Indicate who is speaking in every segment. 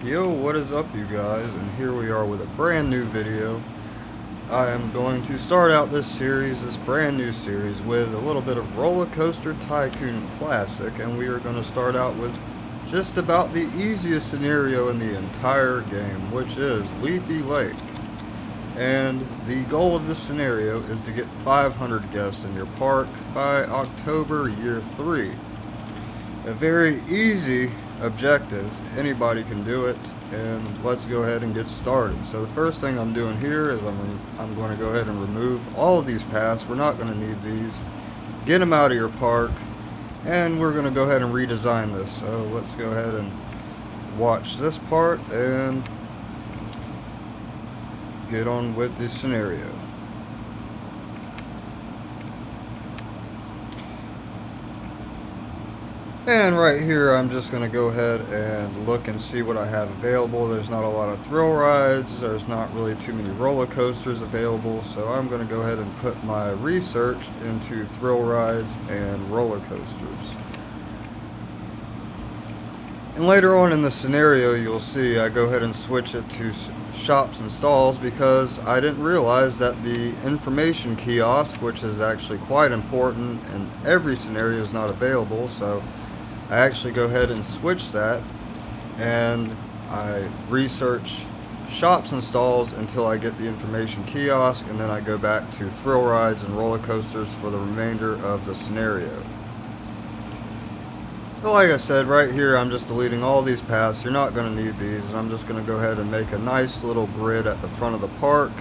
Speaker 1: Yo, what is up you guys? And here we are with a brand new video. I am going to start out this brand new series, with a little bit of Roller Coaster Tycoon Classic, and we are going to start out with just about the easiest scenario in the entire game, which is Leafy Lake. And the goal of this scenario is to get 500 guests in your park by October year 3. A very easy objective, anybody can do it, and let's go ahead and get started. So the first thing I'm doing here is I'm going to go ahead and remove all of these paths. We're not going to need these. Get them out of your park, and we're going to go ahead and redesign this. So let's go ahead and watch this part and get on with the scenario. And right here, I'm just going to go ahead and look and see what I have available. There's not a lot of thrill rides. There's not really too many roller coasters available. So I'm going to go ahead and put my research into thrill rides and roller coasters. And later on in the scenario, you'll see I go ahead and switch it to shops and stalls, because I didn't realize that the information kiosk, which is actually quite important in every scenario, is not available. So I actually go ahead and switch that, and I research shops and stalls until I get the information kiosk, and then I go back to thrill rides and roller coasters for the remainder of the scenario. But like I said, right here I'm just deleting all these paths. You're not going to need these, and I'm just going to go ahead and make a nice little grid at the front of the park.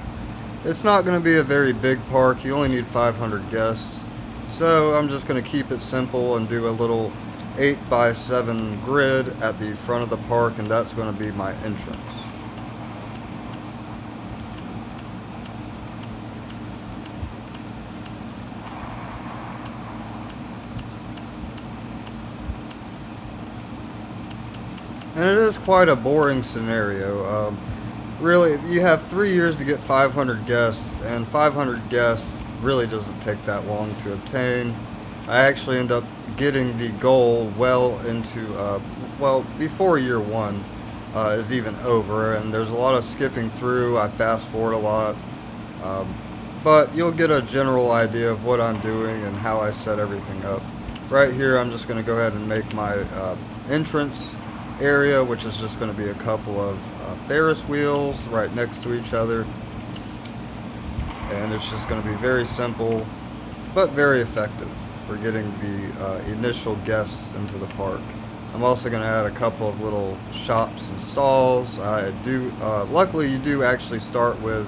Speaker 1: It's not going to be a very big park. You only need 500 guests, so I'm just going to keep it simple and do a little 8x7 grid at the front of the park, and that's going to be my entrance. And it is quite a boring scenario. Really, you have 3 years to get 500 guests, and 500 guests really doesn't take that long to obtain. I actually end up getting the goal well into, before year 1 is even over, and there's a lot of skipping through. I fast forward a lot, but you'll get a general idea of what I'm doing and how I set everything up. Right here, I'm just going to go ahead and make my entrance area, which is just going to be a couple of Ferris wheels right next to each other, and it's just going to be very simple but very effective for getting the initial guests into the park. I'm also going to add a couple of little shops and stalls. Luckily you do actually start with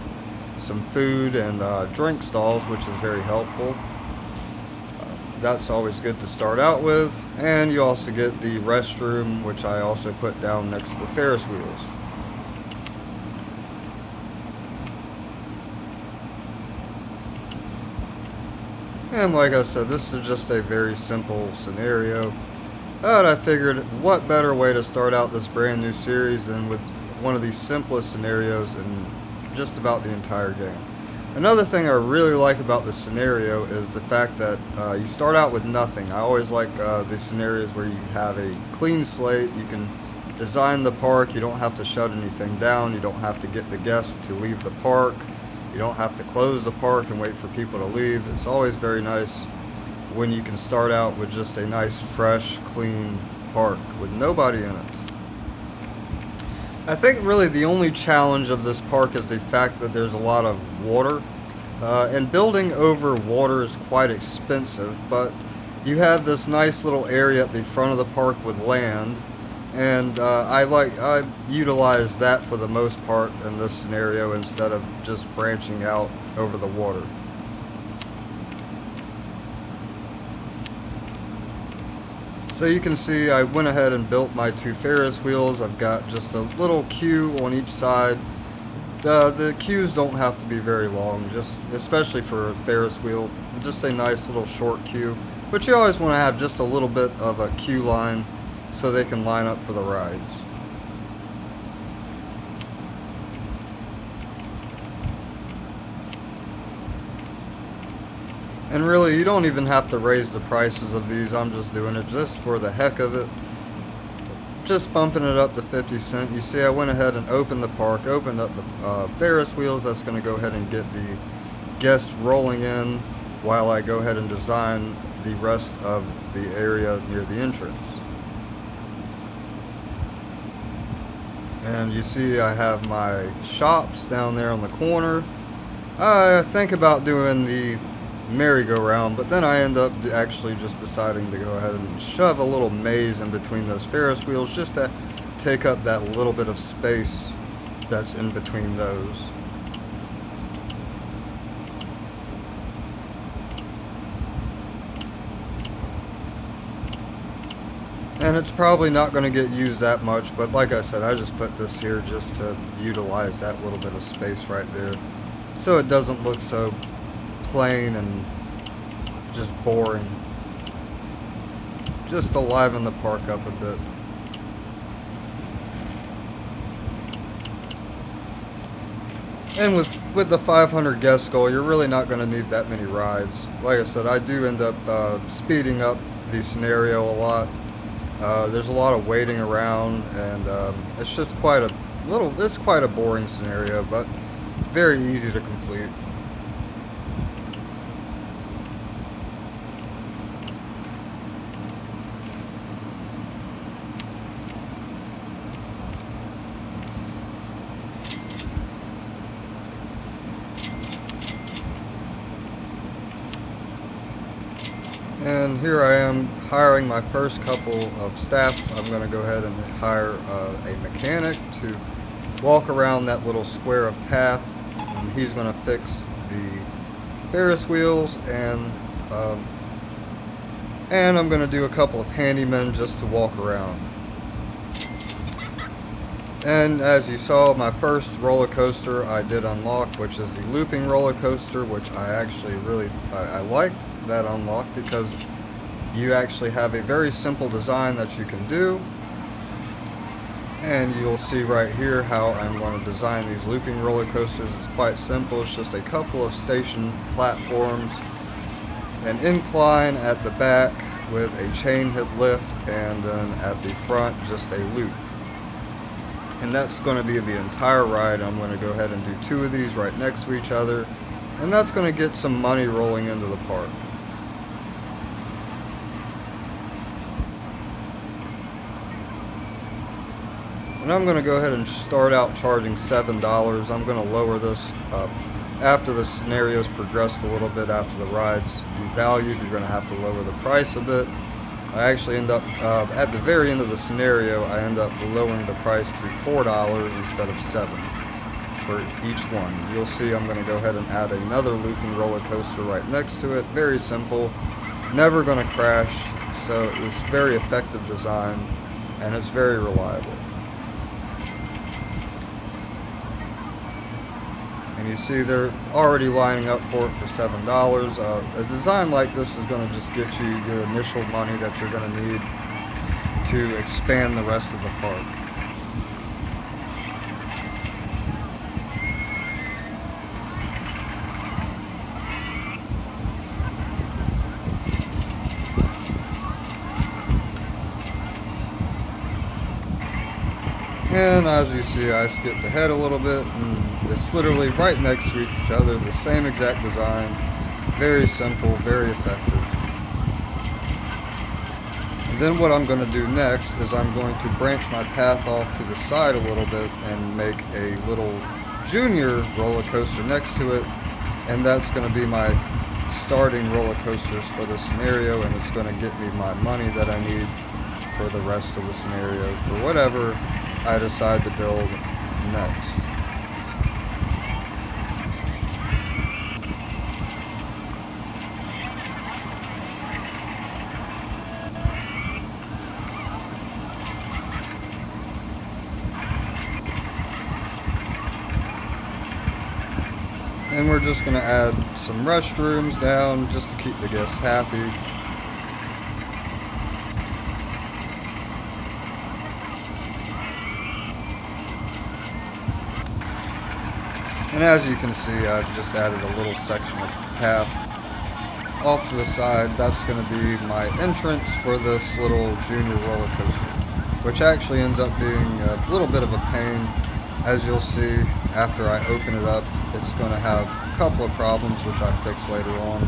Speaker 1: some food and drink stalls, which is very helpful. That's always good to start out with. And you also get the restroom, which I also put down next to the Ferris wheels. And like I said, this is just a very simple scenario, but I figured what better way to start out this brand new series than with one of the simplest scenarios in just about the entire game. Another thing I really like about this scenario is the fact that you start out with nothing. I always like the scenarios where you have a clean slate. You can design the park. You don't have to shut anything down. You don't have to get the guests to leave the park. You don't have to close the park and wait for people to leave. It's always very nice when you can start out with just a nice, fresh, clean park with nobody in it. I think really the only challenge of this park is the fact that there's a lot of water, and building over water is quite expensive, but you have this nice little area at the front of the park with land, and I utilize that for the most part in this scenario instead of just branching out over the water. So you can see I went ahead and built my 2 Ferris wheels. I've got just a little queue on each side. The queues don't have to be very long, just especially for a Ferris wheel. Just a nice little short queue. But you always want to have just a little bit of a queue line so they can line up for the rides. And really, you don't even have to raise the prices of these. I'm just doing it just for the heck of it. just bumping it up to 50 cents. You see I went ahead and opened the park, opened up the Ferris wheels. That's going to go ahead and get the guests rolling in while I go ahead and design the rest of the area near the entrance. And you see I have my shops down there on the corner. I think about doing the merry-go-round, but then I end up actually just deciding to go ahead and shove a little maze in between those Ferris wheels just to take up that little bit of space that's in between those. And it's probably not going to get used that much, but like I said, I just put this here just to utilize that little bit of space right there, so it doesn't look so plain and just boring. Just to liven the park up a bit. And with the 500 guest goal, you're really not going to need that many rides. Like I said, I do end up speeding up the scenario a lot. There's a lot of waiting around, and it's just it's quite a boring scenario, but very easy to complete. And here I am hiring my first couple of staff. I'm going to go ahead and hire a mechanic to walk around that little square of path, and he's going to fix the Ferris wheels, and I'm going to do a couple of handymen just to walk around. And as you saw, my first roller coaster I did unlock, which is the looping roller coaster, which I actually I liked that unlock because you actually have a very simple design that you can do, and you'll see right here how I'm going to design these looping roller coasters. It's quite simple. It's just a couple of station platforms, an incline at the back with a chain hit lift, and then at the front just a loop. And that's going to be the entire ride. I'm going to go ahead and do 2 of these right next to each other, and that's going to get some money rolling into the park. And I'm going to go ahead and start out charging $7. I'm going to lower this after the scenarios progressed a little bit, after the ride's devalued. You're going to have to lower the price a bit. I actually end up, at the very end of the scenario, I end up lowering the price to $4 instead of $7 for each one. You'll see I'm going to go ahead and add another looping roller coaster right next to it. Very simple, never going to crash, so it's very effective design, and it's very reliable. And you see they're already lining up for it for $7. A design like this is going to just get you your initial money that you're going to need to expand the rest of the park. And as you see, I skipped ahead a little bit, and it's literally right next to each other, the same exact design, very simple, very effective. And then what I'm going to do next is I'm going to branch my path off to the side a little bit and make a little junior roller coaster next to it, and that's going to be my starting roller coasters for the scenario, and it's going to get me my money that I need for the rest of the scenario for whatever I decide to build next. And we're just going to add some restrooms down just to keep the guests happy. And as you can see, I've just added a little section of path off to the side. That's going to be my entrance for this little junior roller coaster. which actually ends up being a little bit of a pain. As you'll see after I open it up, it's going to have a couple of problems which I fix later on.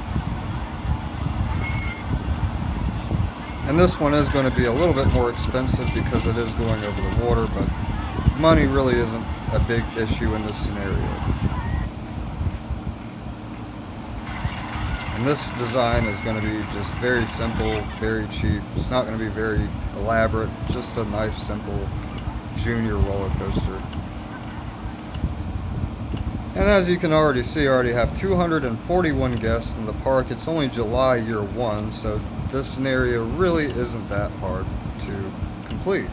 Speaker 1: And this one is going to be a little bit more expensive because it is going over the water, but money really isn't a big issue in this scenario. And this design is going to be just very simple, very cheap. It's not going to be very elaborate, just a nice, simple junior roller coaster. And as you can already see, I already have 241 guests in the park. It's only July year one, so this scenario really isn't that hard to complete.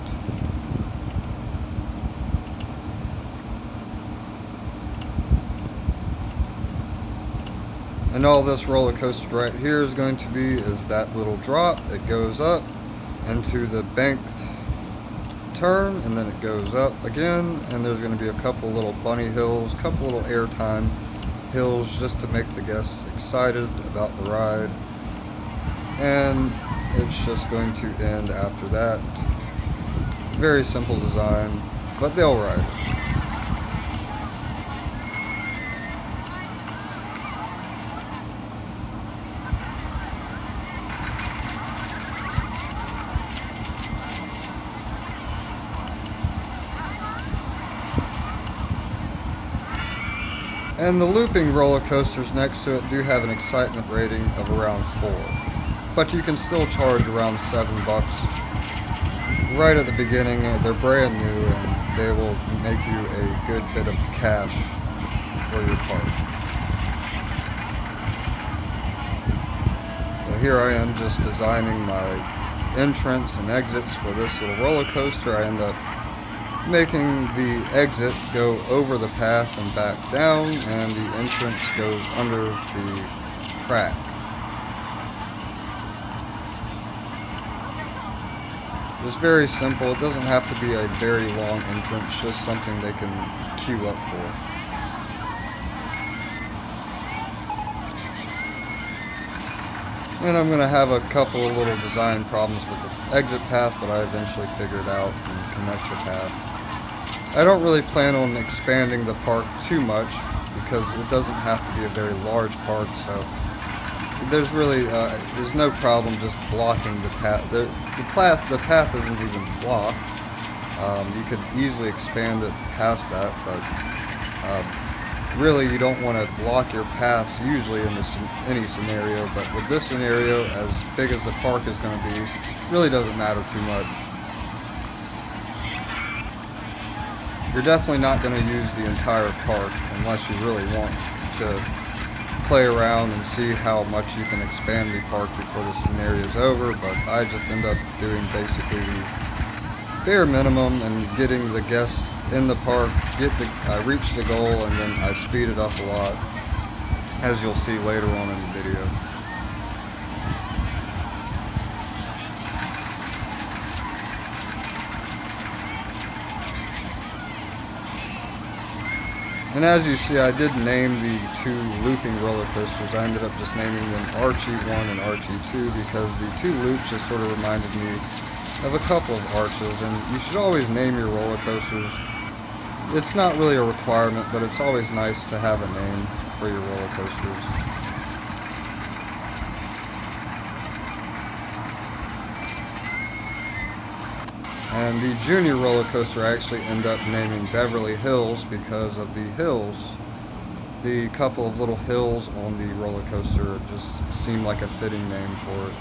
Speaker 1: And all this roller coaster right here is going to be is that little drop. It goes up into the banked turn, and then it goes up again, and there's going to be a couple little bunny hills, a couple little airtime hills just to make the guests excited about the ride. And it's just going to end after that. Very simple design, but they'll ride it. And the looping roller coasters next to it do have an excitement rating of around 4. But you can still charge around $7 right at the beginning. They're brand new and they will make you a good bit of cash for your park. Well, here I am just designing my entrance and exits for this little roller coaster. I end up making the exit go over the path and back down, and the entrance goes under the track. It's very simple. It doesn't have to be a very long entrance, just something they can queue up for. And I'm going to have a couple of little design problems with the exit path, but I eventually figured out and connect the path. I don't really plan on expanding the park too much because it doesn't have to be a very large park, so there's really there's no problem just blocking the path. The path isn't even blocked. You could easily expand it past that, but really you don't want to block your paths usually in any scenario. But with this scenario, as big as the park is going to be, really doesn't matter too much. You're definitely not going to use the entire park unless you really want to play around and see how much you can expand the park before the scenario is over, but I just end up doing basically the bare minimum and getting the guests in the park, I reach the goal, and then I speed it up a lot, as you'll see later on in the video. And as you see, I did name the two looping roller coasters. I ended up just naming them Archie 1 and Archie 2 because the two loops just sort of reminded me of a couple of arches. And you should always name your roller coasters. It's not really a requirement, but it's always nice to have a name for your roller coasters. And the junior roller coaster I actually end up naming Beverly Hills because of the hills. The couple of little hills on the roller coaster just seemed like a fitting name for it.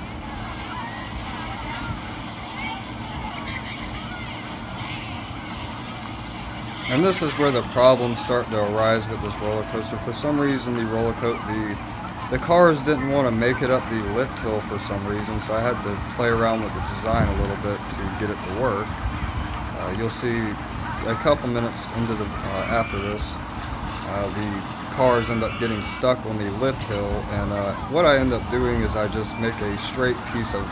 Speaker 1: And this is where the problems start to arise with this roller coaster. For some reason, the cars didn't want to make it up the lift hill for some reason, so I had to play around with the design a little bit to get it to work. You'll see a couple minutes into the after this, the cars end up getting stuck on the lift hill, and what I end up doing is I just make a straight piece of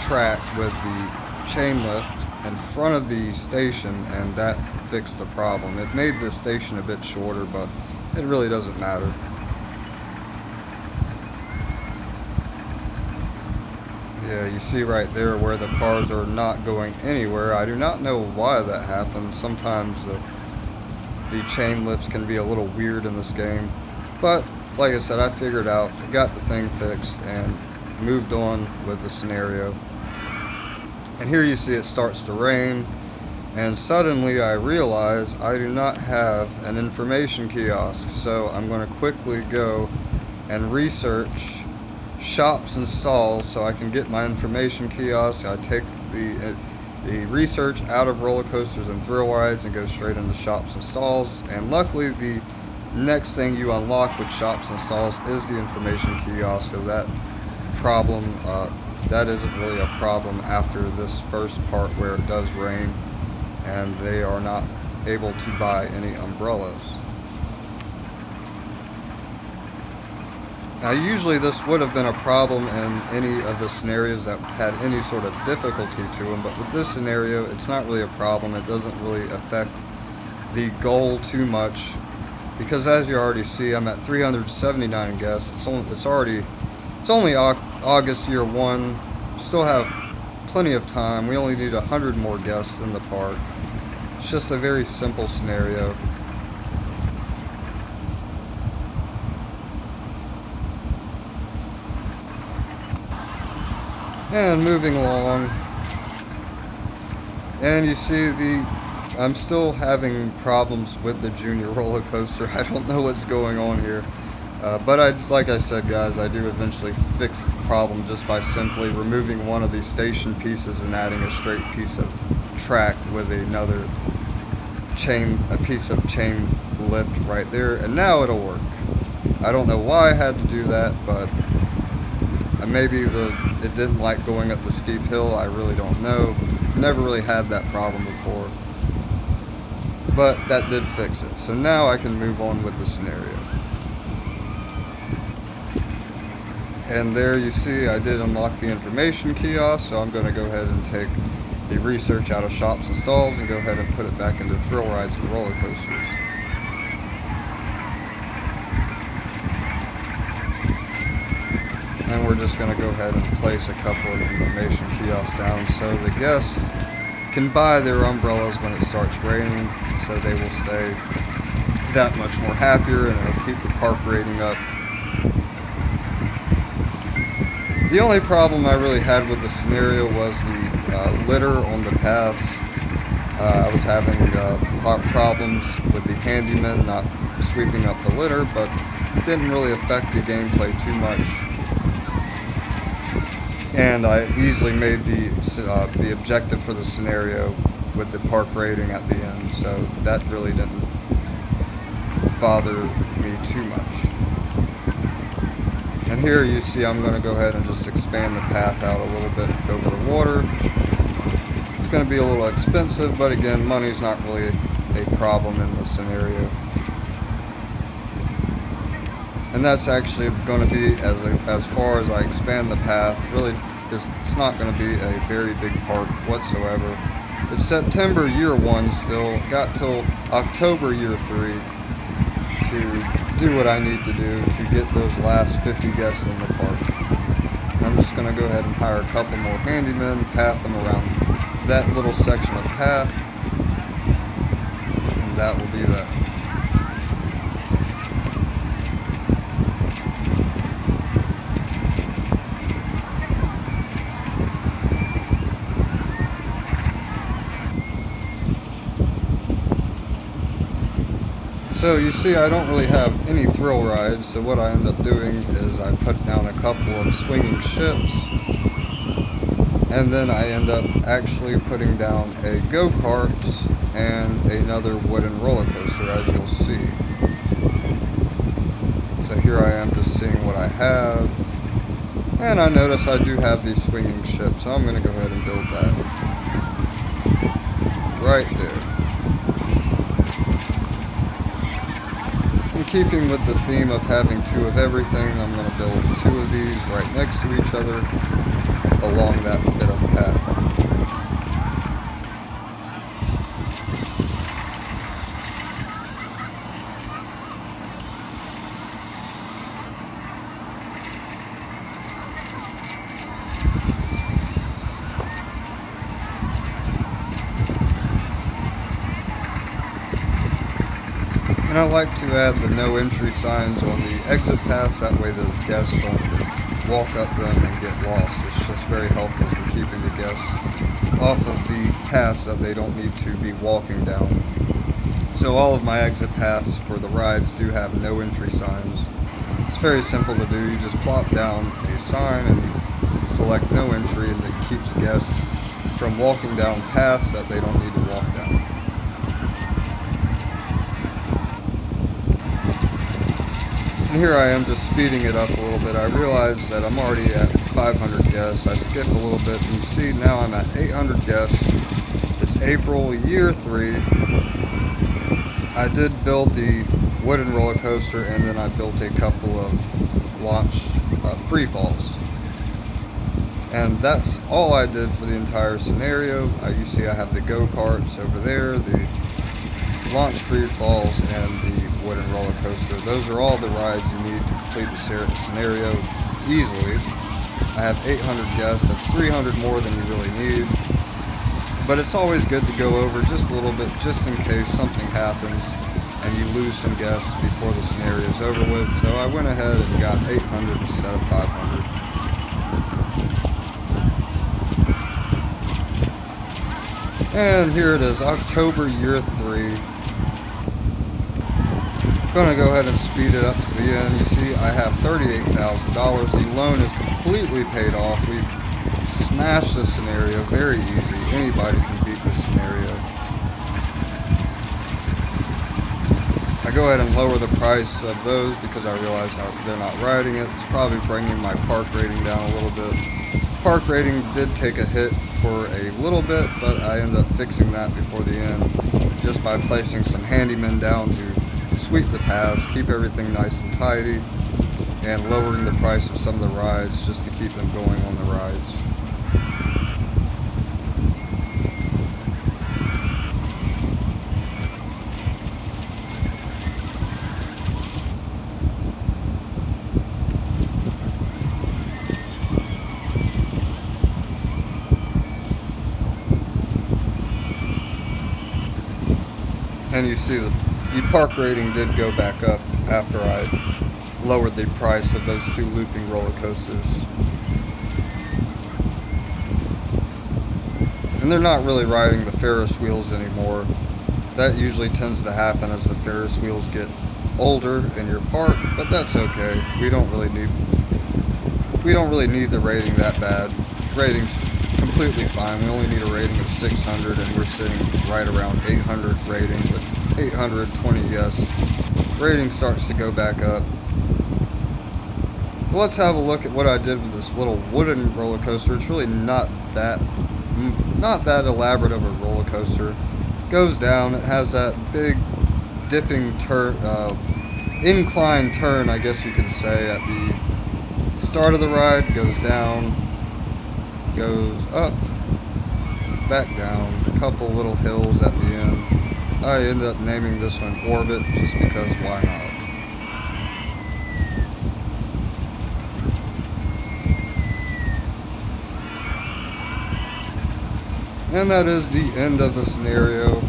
Speaker 1: track with the chain lift in front of the station, and that fixed the problem. It made the station a bit shorter, but it really doesn't matter. Yeah, you see right there where the cars are not going anywhere. I do not know why that happens. Sometimes the chain lifts can be a little weird in this game. But, like I said, I figured out, got the thing fixed, and moved on with the scenario. And here you see it starts to rain, and suddenly I realize I do not have an information kiosk. So I'm going to quickly go and research shops and stalls so I can get my information kiosk. I take the research out of roller coasters and thrill rides and go straight into shops and stalls. And luckily, the next thing you unlock with shops and stalls is the information kiosk. So that problem, that isn't really a problem after this first part where it does rain and they are not able to buy any umbrellas. Now usually this would have been a problem in any of the scenarios that had any sort of difficulty to them, but with this scenario it's not really a problem. It doesn't really affect the goal too much because, as you already see, I'm at 379 guests. It's only August year 1. Still have plenty of time. We only need 100 more guests in the park. It's just a very simple scenario. And moving along, and you see I'm still having problems with the junior roller coaster. I don't know what's going on here, but like I said, guys, I do eventually fix the problem just by simply removing one of these station pieces and adding a straight piece of track with another a piece of chain lift right there, and now it'll work. I don't know why I had to do that, but maybe it didn't like going up the steep hill. I really don't know. Never really had that problem before. But that did fix it. So now I can move on with the scenario. And there you see I did unlock the information kiosk, so I'm going to go ahead and take the research out of shops and stalls and go ahead and put it back into thrill rides and roller coasters. And we're just going to go ahead and place a couple of information kiosks down so the guests can buy their umbrellas when it starts raining, so they will stay that much more happier and it'll keep the park rating up. The only problem I really had with the scenario was the litter on the paths. I was having problems with the handyman not sweeping up the litter, but it didn't really affect the gameplay too much. And I easily made the objective for the scenario with the park rating at the end, so that really didn't bother me too much. And here you see I'm going to go ahead and just expand the path out a little bit over the water. It's going to be a little expensive, but again, money's not really a problem in this scenario. And that's actually going to be, as far as I expand the path, really it's not going to be a very big park whatsoever. It's September year 1 still, got till October year 3 to do what I need to do to get those last 50 guests in the park. I'm just going to go ahead and hire a couple more handymen, path them around that little section of path, and that will be that. So you see I don't really have any thrill rides, so what I end up doing is I put down a couple of swinging ships, and then I end up actually putting down a go-kart and another wooden roller coaster, as you'll see. So here I am just seeing what I have, and I notice I do have these swinging ships, so I'm going to go ahead and build that right there. Keeping with the theme of having 2 of everything, I'm going to build 2 of these right next to each other along that bit of path. And I like to add the no entry signs on the exit paths, that way the guests don't walk up them and get lost. It's just very helpful for keeping the guests off of the paths that they don't need to be walking down. So all of my exit paths for the rides do have no entry signs. It's very simple to do. You just plop down a sign and select no entry, and it keeps guests from walking down paths that they don't need to walk down. And here I am just speeding it up a little bit. I realize that I'm already at 500 guests. I skipped a little bit, and you see now I'm at 800 guests. It's April, year 3. I did build the wooden roller coaster, and then I built a couple of launch free falls. And that's all I did for the entire scenario. You see I have the go-karts over there, the launch free falls, and the wooden roller coaster. Those are all the rides you need to complete the scenario easily. I have 800 guests. That's 300 more than you really need. But it's always good to go over just a little bit, just in case something happens and you lose some guests before the scenario is over with. So I went ahead and got 800 instead of 500. And here it is, October, year 3. Gonna go ahead and speed it up to the end. You see I have $38,000. The loan is completely paid off. We smashed this scenario, very easy. Anybody can beat this scenario. I go ahead and lower the price of those because I realize they're not riding it. It's probably bringing my park rating down a little bit. Park rating did take a hit for a little bit, but I ended up fixing that before the end just by placing some handymen down to sweep the paths, keep everything nice and tidy, and lowering the price of some of the rides just to keep them going on the rides. And you see the park rating did go back up after I lowered the price of those 2 looping roller coasters. And they're not really riding the Ferris wheels anymore. That usually tends to happen as the Ferris wheels get older in your park, but that's okay. We don't really need the rating that bad. Rating's completely fine. We only need a rating of 600, and we're sitting right around 800 rating, but 820 guests. Rating starts to go back up. So let's have a look at what I did with this little wooden roller coaster. It's really not that elaborate of a roller coaster. Goes down. It has that big dipping turn, incline turn, I guess you can say, at the start of the ride. Goes down, goes up, back down, a couple little hills at the end. I ended up naming this one Orbit just because why not? And that is the end of the scenario.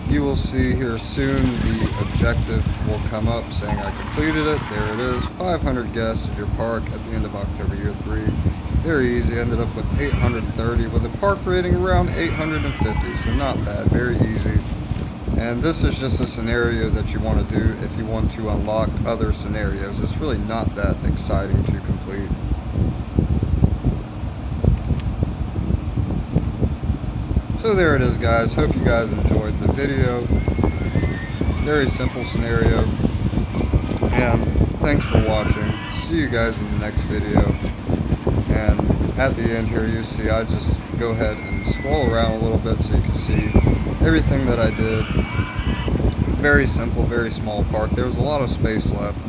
Speaker 1: You will see here soon the objective will come up saying I completed it. There it is, 500 guests at your park at the end of October, year 3. Very easy. Ended up with 830 with a park rating around 850, so not bad, very easy. And this is just a scenario that you want to do if you want to unlock other scenarios. It's really not that exciting to complete. So there it is, guys. Hope you guys enjoyed the video. Very simple scenario. And thanks for watching. See you guys in the next video. And at the end here, you see I just go ahead and scroll around a little bit so you can see everything that I did. Very simple, very small park. There was a lot of space left.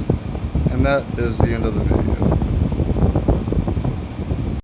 Speaker 1: And that is the end of the video.